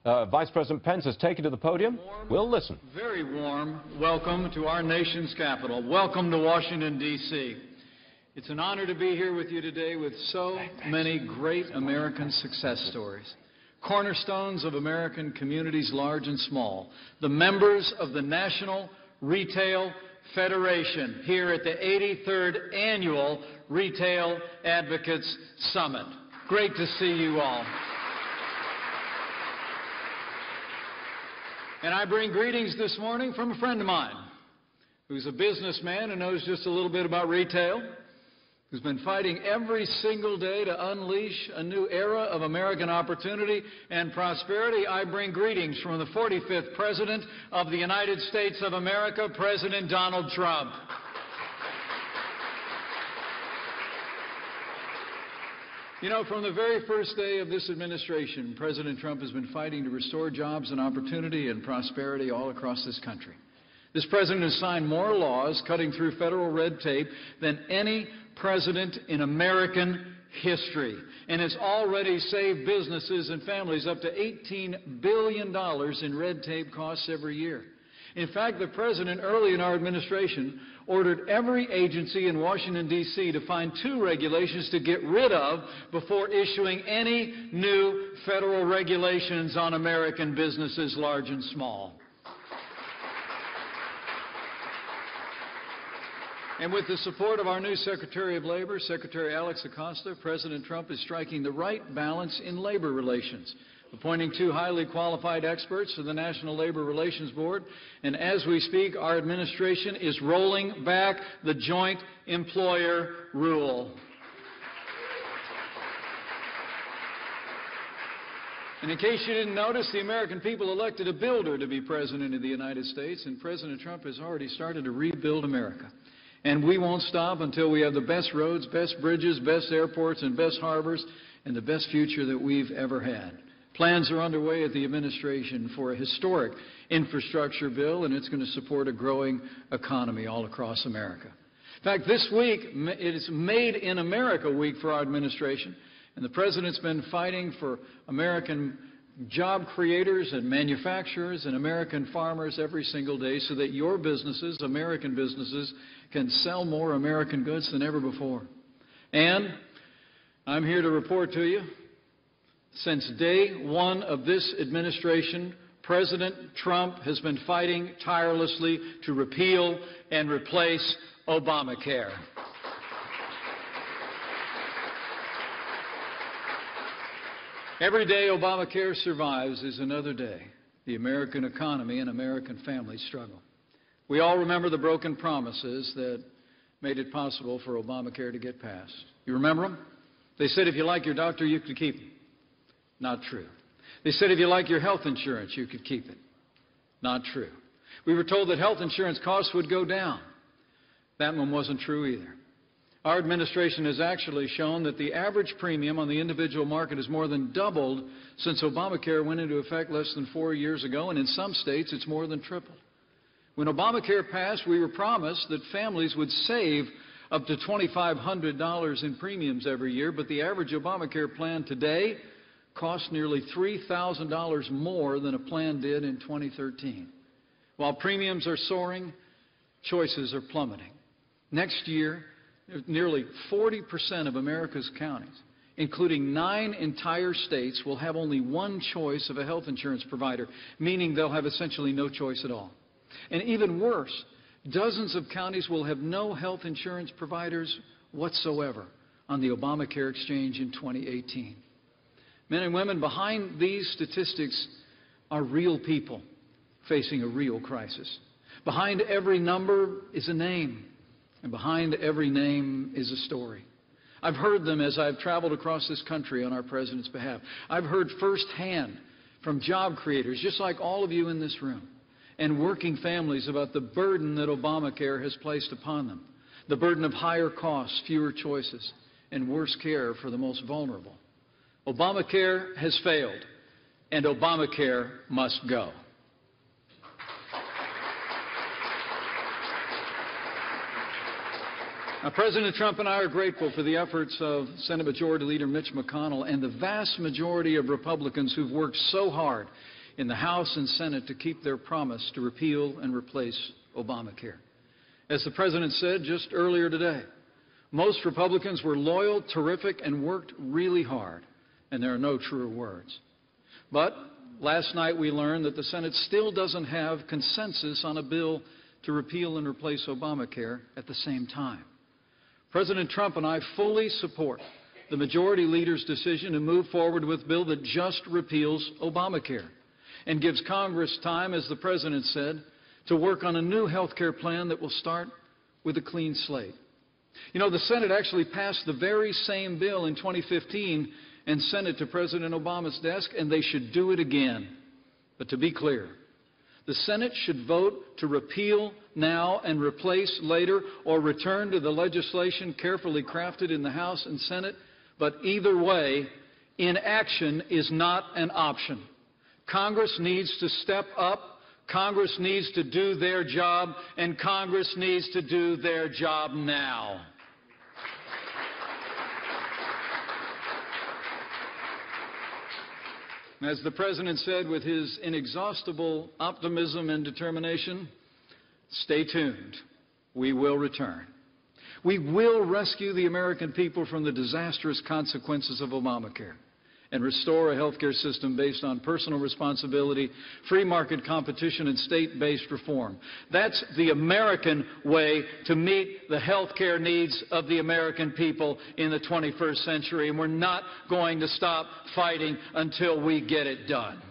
Vice President Pence has taken to the podium. We'll listen. Very warm welcome to our nation's capital. Welcome to Washington, D.C. It's an honor to be here with you today with so many great American success stories. Cornerstones of American communities large and small. The members of the National Retail Federation here at the 83rd Annual Retail Advocates Summit. Great to see you all. And I bring greetings this morning from a friend of mine who's a businessman and knows just a little bit about retail, who's been fighting every single day to unleash a new era of American opportunity and prosperity. I bring greetings from the 45th President of the United States of America, President Donald Trump. You know, from the very first day of this administration, President Trump has been fighting to restore jobs and opportunity and prosperity all across this country. This president has signed more laws cutting through federal red tape than any president in American history, and has already saved businesses and families up to $18 billion in red tape costs every year. In fact, the president, early in our administration, ordered every agency in Washington, D.C. to find 2 regulations to get rid of before issuing any new federal regulations on American businesses, large and small. And with the support of our new Secretary of Labor, Secretary Alex Acosta, President Trump is striking the right balance in labor relations, appointing 2 highly qualified experts to the National Labor Relations Board. And as we speak, our administration is rolling back the joint employer rule. And in case you didn't notice, the American people elected a builder to be President of the United States, and President Trump has already started to rebuild America. And we won't stop until we have the best roads, best bridges, best airports, and best harbors, and the best future that we've ever had. Plans are underway at the administration for a historic infrastructure bill, and it's going to support a growing economy all across America. In fact, this week, it is Made in America Week for our administration, and the President's been fighting for American job creators and manufacturers and American farmers every single day so that your businesses, American businesses, can sell more American goods than ever before. And I'm here to report to you, since day one of this administration, President Trump has been fighting tirelessly to repeal and replace ObamaCare. Every day ObamaCare survives is another day the American economy and American families struggle. We all remember the broken promises that made it possible for ObamaCare to get passed. You remember them? They said if you like your doctor, you could keep him. Not true. They said if you like your health insurance, you could keep it. Not true. We were told that health insurance costs would go down. That one wasn't true either. Our administration has actually shown that the average premium on the individual market has more than doubled since Obamacare went into effect less than 4 years ago, and in some states it's more than tripled. When Obamacare passed, we were promised that families would save up to $2,500 in premiums every year, but the average Obamacare plan today costs nearly $3,000 more than a plan did in 2013. While premiums are soaring, choices are plummeting. Next year, nearly 40% of America's counties, including 9 entire states, will have only one choice of a health insurance provider, meaning they'll have essentially no choice at all. And even worse, dozens of counties will have no health insurance providers whatsoever on the Obamacare exchange in 2018. Men and women, behind these statistics are real people facing a real crisis. Behind every number is a name, and behind every name is a story. I've heard them as I've traveled across this country on our President's behalf. I've heard firsthand from job creators, just like all of you in this room, and working families about the burden that Obamacare has placed upon them. The burden of higher costs, fewer choices, and worse care for the most vulnerable. Obamacare has failed, and Obamacare must go. Now, President Trump and I are grateful for the efforts of Senate Majority Leader Mitch McConnell and the vast majority of Republicans who've worked so hard in the House and Senate to keep their promise to repeal and replace Obamacare. As the President said just earlier today, most Republicans were loyal, terrific, and worked really hard, and there are no truer words. But last night we learned that the Senate still doesn't have consensus on a bill to repeal and replace Obamacare at the same time. President Trump and I fully support the Majority Leader's decision to move forward with a bill that just repeals Obamacare and gives Congress time, as the President said, to work on a new health care plan that will start with a clean slate. You know, the Senate actually passed the very same bill in 2015 and sent it to President Obama's desk, and they should do it again. But to be clear, the Senate should vote to repeal now and replace later, or return to the legislation carefully crafted in the House and Senate. But either way, inaction is not an option. Congress needs to step up, Congress needs to do their job, and Congress needs to do their job now. As the President said with his inexhaustible optimism and determination, stay tuned. We will return. We will rescue the American people from the disastrous consequences of Obamacare and restore a health care system based on personal responsibility, free market competition, and state-based reform. That's the American way to meet the health care needs of the American people in the 21st century, and we're not going to stop fighting until we get it done.